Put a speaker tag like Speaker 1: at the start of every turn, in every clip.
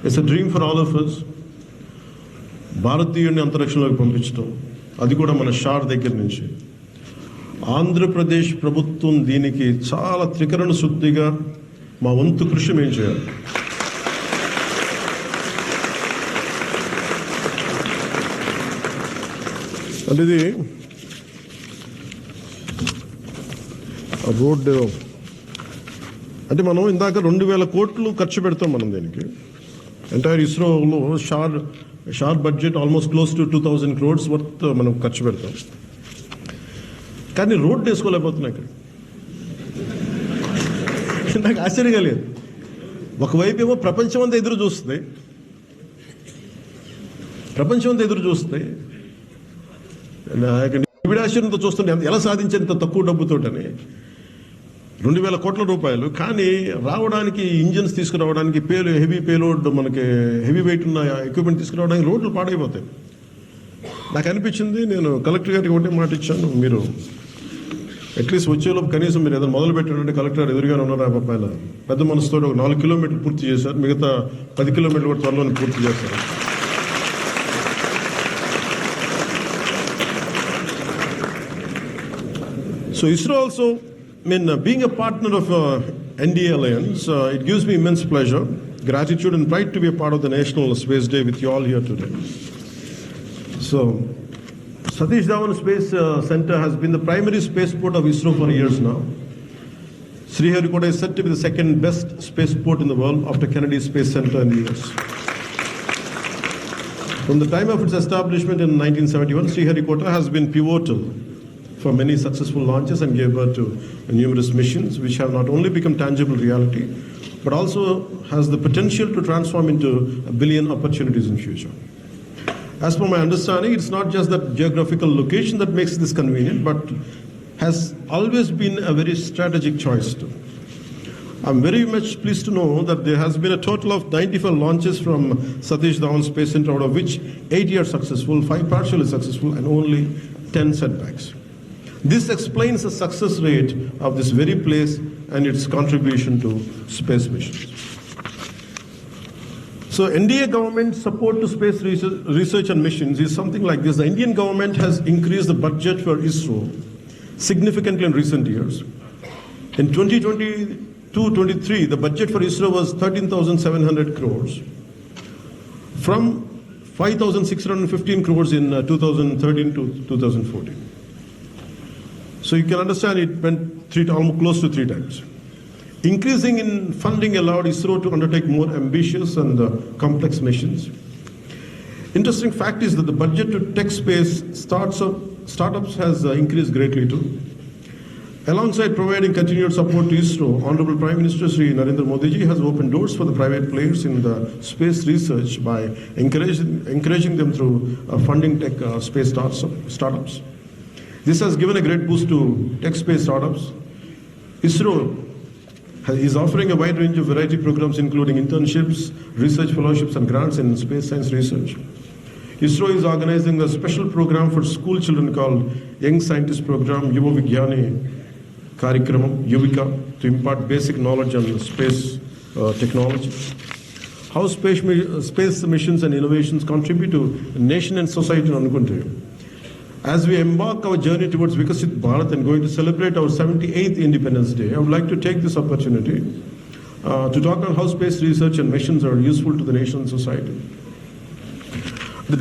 Speaker 1: It's a dream for all of us. భారతీయుడిని అంతరిక్షంలోకి పంపించడం, అది కూడా మన షార్ దగ్గర నుంచి. ఆంధ్రప్రదేశ్ ప్రభుత్వం దీనికి చాలా త్రికరణ శుద్ధిగా మా వంతు కృషి మేము చేయాలి. అంటే ఇది రోడ్డు అంటే మనం ఇందాక 2,000 కోట్లు ఖర్చు పెడతాం మనం దీనికి. ఎంటైర్ ఇస్రోలో SHAR budget almost close to 2,000 crores worth మనం ఖర్చు పెడతాం. కానీ రోడ్డు వేసుకోలేకపోతున్నాయి ఇక్కడ. నాకు ఆశ్చర్యంగా లేదు. ఒకవైపు ఏమో ప్రపంచం అంతా ఎదురు చూస్తుంది, విడాశంతో చూస్తుంటే ఎలా సాధించేంత తక్కువ డబ్బుతోటని 2,000 కోట్ల రూపాయలు. కానీ రావడానికి ఇంజిన్స్ తీసుకురావడానికి హెవీ పేలోడ్ మనకి హెవీ వెయిట్ ఉన్న ఎక్విప్మెంట్ తీసుకురావడానికి రోడ్లు పాడైపోతాయి. నాకు అనిపించింది, నేను కలెక్టర్ గారికి ఒకటే మాట ఇచ్చాను, మీరు అట్లీస్ట్ వచ్చేలోపు కనీసం మీరు ఏదైనా మొదలు పెట్టారంటే కలెక్టర్ గారు ఎదురుగానే ఉన్నారు. ఆ పైన పెద్ద మనసుతో ఒక 4 కిలోమీటర్లు పూర్తి చేశారు, మిగతా 10 కిలోమీటర్లు కూడా త్వరలో పూర్తి చేస్తారు. So ISRO also, being a partner of NDA Alliance, it gives me immense pleasure, gratitude and pride to be a part of the National Space Day with you all here today. So, Satish Dhawan Space Center has been the primary spaceport of ISRO for years now. Sriharikota is said to be the second best spaceport in the world after Kennedy Space Center in the US. From the time of its establishment in 1971, Sriharikota has been pivotal for many successful launches and gave birth to numerous missions which have not only become tangible reality but also has the potential to transform into a billion opportunities in future. As per my understanding, it's not just that geographical location that makes this convenient, but has always been a very strategic choice too. I'm very much pleased to know that there has been a total of 95 launches from Satish Dhawan Space Center, out of which 80 are successful, 5 partially successful and only 10 setbacks. This explains the success rate of this very place and its contribution to space missions. So NDA government support to space research and missions is something like this. The Indian government has increased the budget for ISRO significantly in recent years. In 2022-23, the budget for ISRO was 13,700 crores from 5,615 crores in 2013 to 2014. So you can understand it went almost close to 3 times. Increasing in funding allowed ISRO to undertake more ambitious and complex missions. Interesting fact is that the budget to tech space startups has increased greatly too. Alongside providing continued support to ISRO, Honorable Prime Minister Shri Narendra Modi ji has opened doors for the private players in the space research by encouraging them through funding tech space startups. This has given a great boost to tech space startups. ISRO is offering a wide range of variety programs including internships, research fellowships and grants in space science research. ISRO is organizing a special program for school children called Young Scientist Program Yuva Vigyani Karikramam Yuvika to impart basic knowledge on space technology. How space missions and innovations contribute to nation and society in Anukunti. As we embark our journey towards Vikasit Bharat and going to celebrate our 78th Independence Day, I would like to take this opportunity to talk on how space research and missions are useful to the nation and society.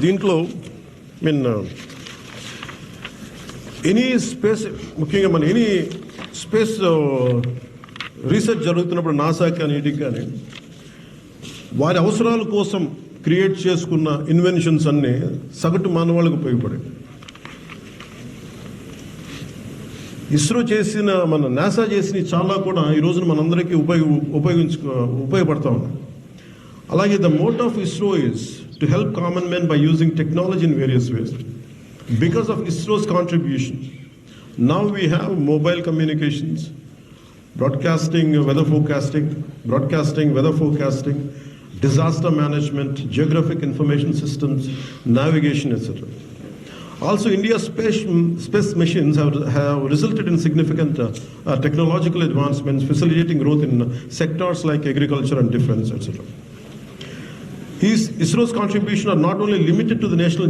Speaker 1: దీంట్లో any space, ముఖ్యంగా మన any space research జరుగుతున్నప్పుడు NASA కానీ వీటికి కానీ వారి అవసరాల కోసం క్రియేట్ చేసుకున్న ఇన్వెన్షన్స్ అన్నీ సగటు మానవాళ్ళకు ఉపయోగపడాయి. ఇస్రో చేసిన, మన నాసా చేసిన చాలా కూడా ఈ రోజున మనందరికీ ఉపయోగపడతా ఉన్నాయి. అలాగే the motto of ISRO is to help common men by using technology in various ways. Because of ISRO's contribution, now we have mobile communications, broadcasting weather forecasting, disaster management, geographic information systems, navigation, etc. Also, India's space missions have resulted in significant technological advancements, facilitating growth in sectors like agriculture and defense, etc. ISRO's contribution are not only limited to the national